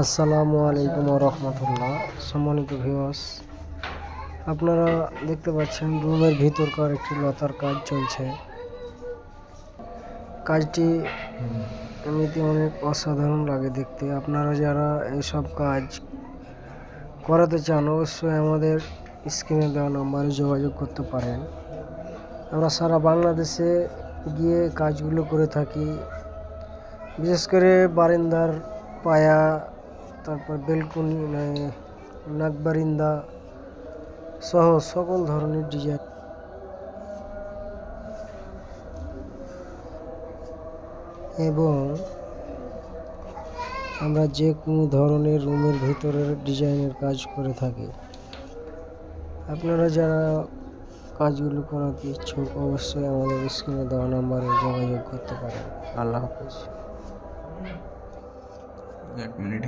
আসসালামু আলাইকুম রহমতুল্লাহ। সম্মানিত ভিউয়ার্স, আপনারা দেখতে পাচ্ছেন রুমের ভিতরকার একটি লতার কাজ চলছে। কাজটি এমনিতে অনেক অসাধারণ লাগে দেখতে। আপনারা যারা এইসব কাজ করাতে চান অবশ্যই আমাদের স্ক্রিনে দেওয়া নম্বরে যোগাযোগ করতে পারেন। আমরা সারা বাংলাদেশে গিয়ে কাজগুলো করে থাকি। বিশেষ করে বারান্দার পায়া, তারপর বেলকনি, নাকবারিন্দা সহ সকল ধরনের ডিজাইন এবং আমরা যে কোনো ধরনের রুমের ভিতরের ডিজাইনের কাজ করে থাকি। আপনারা যারা কাজগুলো করাতে ইচ্ছুক অবশ্যই আমাদের স্ক্রিনে দেওয়া নাম্বারে যোগাযোগ করতে পারেন। আল্লাহ হাফেজ। 1 মিনিট